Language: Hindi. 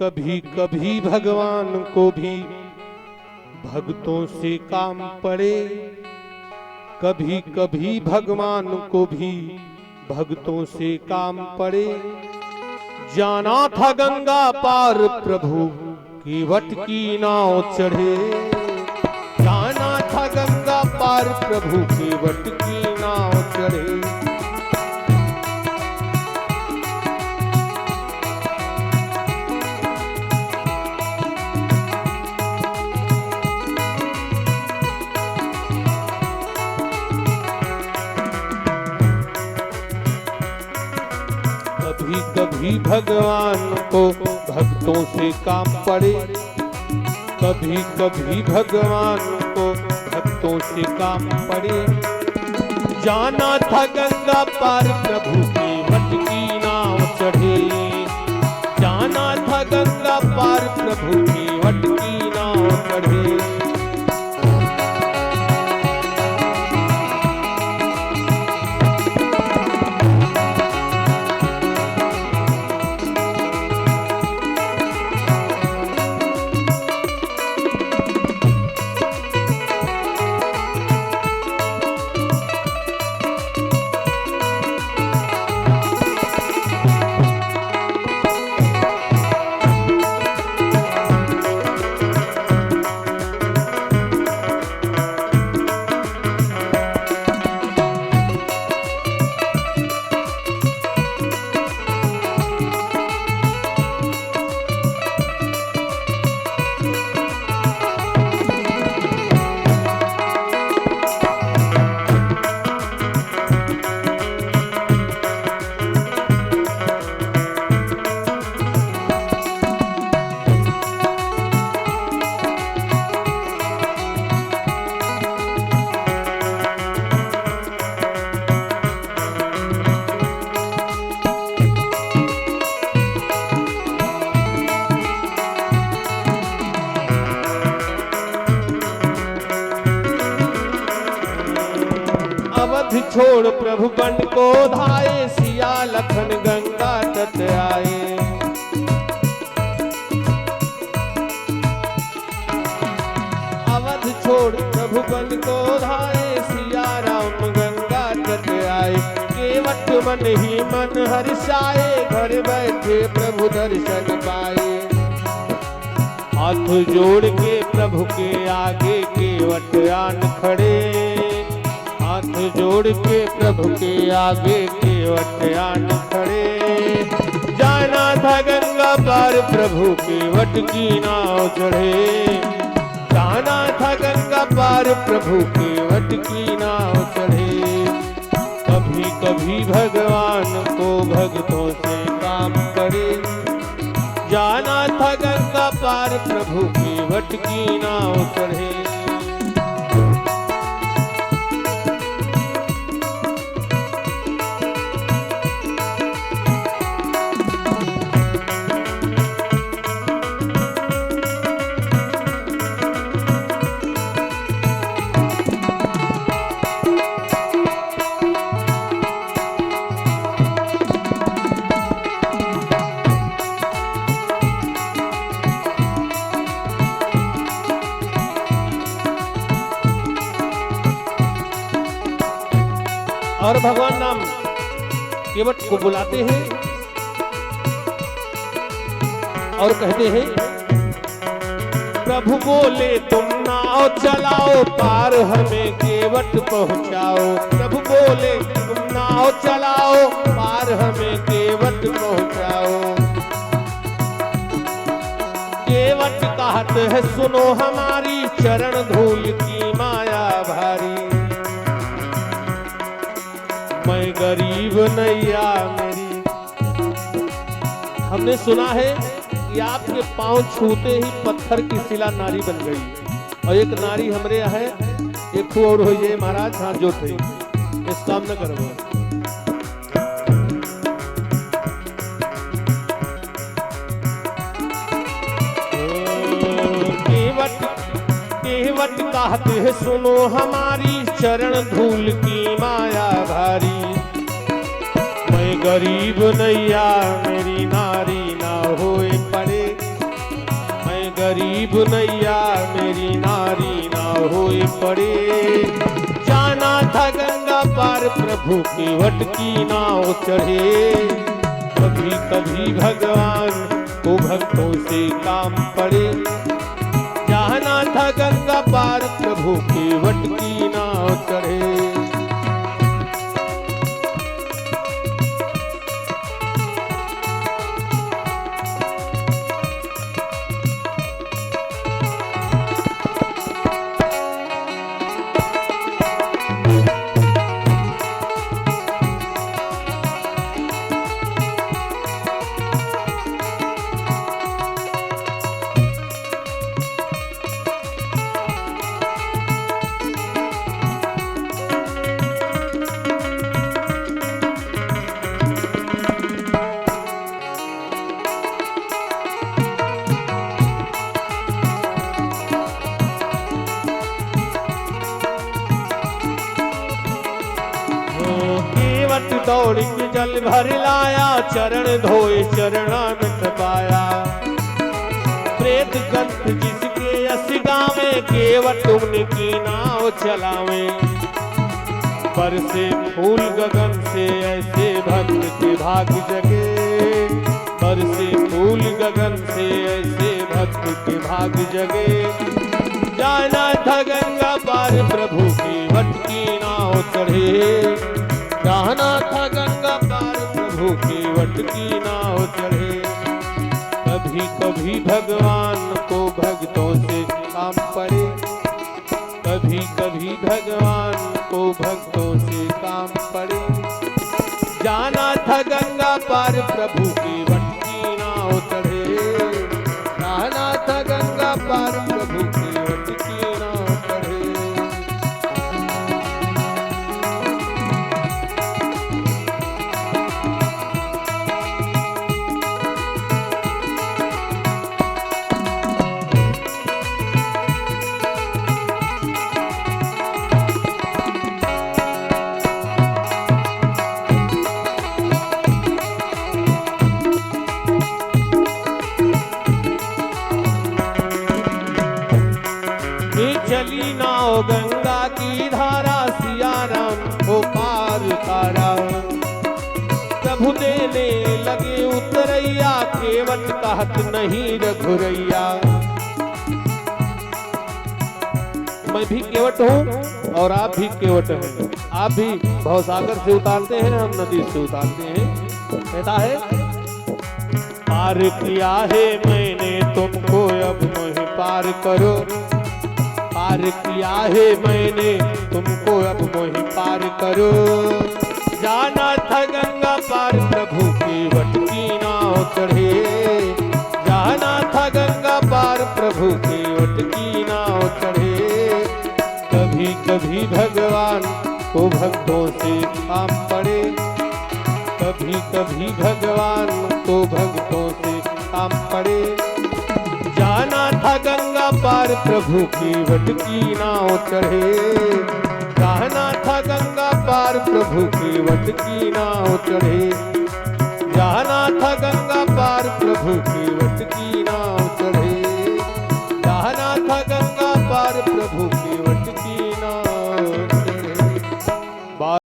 कभी कभी भगवान को भी भक्तों से काम पड़े, कभी कभी भगवान को भी भक्तों से काम पड़े। जाना था गंगा पार प्रभु की वट की नाव चढ़े, जाना था गंगा पार प्रभु की वट की नाव चढ़े। कभी कभी भगवान को भक्तों से काम पड़े, कभी कभी भगवान को भक्तों से काम पड़े। जाना था गंगा पार प्रभु की वट की नाव चढ़े, जाना था गंगा पार प्रभु की वट की नाव चढ़े। छोड़ प्रभु बन को धाये, सिया लखन गंगा तट आए। अवध छोड़ प्रभु बन को धाये, सिया राम गंगा तट आए। केवट मन ही मन हर्षाए, घर बैठे प्रभु दर्शन पाए। हाथ जोड़ के प्रभु के आगे केवट आन खड़े, हाथ जोड़ के प्रभु के आगे केवट आन खड़े। जाना था गंगा पार प्रभु के वट की नाव चढ़े, जाना था गंगा पार प्रभु के वट की नाव चढ़े। कभी कभी भगवान को भक्तों से काम पड़े, जाना था गंगा पार प्रभु की वट की नाव चढ़े। और भगवान नाम केवट को बुलाते हैं और कहते हैं, प्रभु बोले तुम नाव चलाओ, पार हमें केवट पहुंचाओ। प्रभु बोले तुम नाव चलाओ, पार हमें केवट पहुंचाओ। केवट कहत है सुनो हमारी, चरण धूल की माया भारी। मैं गरीब नैया मेरी। हमने सुना है कि आपके पांव छूते ही पत्थर की शिला नारी बन गई। और एक नारी हमरे यहाँ है, एक और हो जाए महाराज, हाँ जो थे इस काम न करो। केवट कहते हैं सुनो हमारी, चरण धूल की माया भारी। मैं गरीब नैया मेरी नारी ना होए पड़े, जीभ नैया मेरी नारी ना होए पड़े। जाना था गंगा पार प्रभु की वटकी नाव चढ़े। कभी कभी भगवान को भक्तों से काम पड़े। जाना था गंगा पार प्रभु की वटकी नाव चढ़े। दौड़ के जल भर लाया, चरण धोए चरणानंद पाया। प्रेत गंत जिसके यश गावे, केवट उनकी नाव चलावे। बरसे फूल गगन से ऐसे भक्त के भाग जगे। बरसे फूल गगन से ऐसे भक्त के भाग जगे। जाना था गंगा पार प्रभु की वटकी नाव चढ़े। जाना था गंगा पार प्रभु की वटकी नाव चढ़े। कभी कभी भगवान को भक्तों से काम पड़े। कभी कभी भगवान को भक्तों से काम पड़े। जाना था गंगा पार प्रभु की वटकी नाव चढ़े। जाना था गंगा पार प्रभु की वटकी नाव चढ़े। चली नाव गंगा की धारा, सिया राम को पार उतारा। प्रभु देने लगे उतरैया, केवट कहत नहीं रघुरैया। मैं भी केवट हूँ और आप भी केवट हैं। आप भी भवसागर से उतारते हैं, हम नदी से उतारते हैं। कहता है पार किया है मैंने तुमको, अब मुझे पार करो। पार किया है मैंने तुमको, अब मोहि पार करो। जाना था गंगा पार प्रभु की वटकी नाव चढ़े। जाना था गंगा पार प्रभु की वटकी नाव चढ़े। कभी कभी भगवान को भक्तों से काम पड़े। कभी कभी भगवान को भक्तों से काम पड़े। जाना था गंगा पार प्रभु की वटकी नाव चढ़े। जाना था गंगा पार प्रभु की वटकी नाव चढ़े।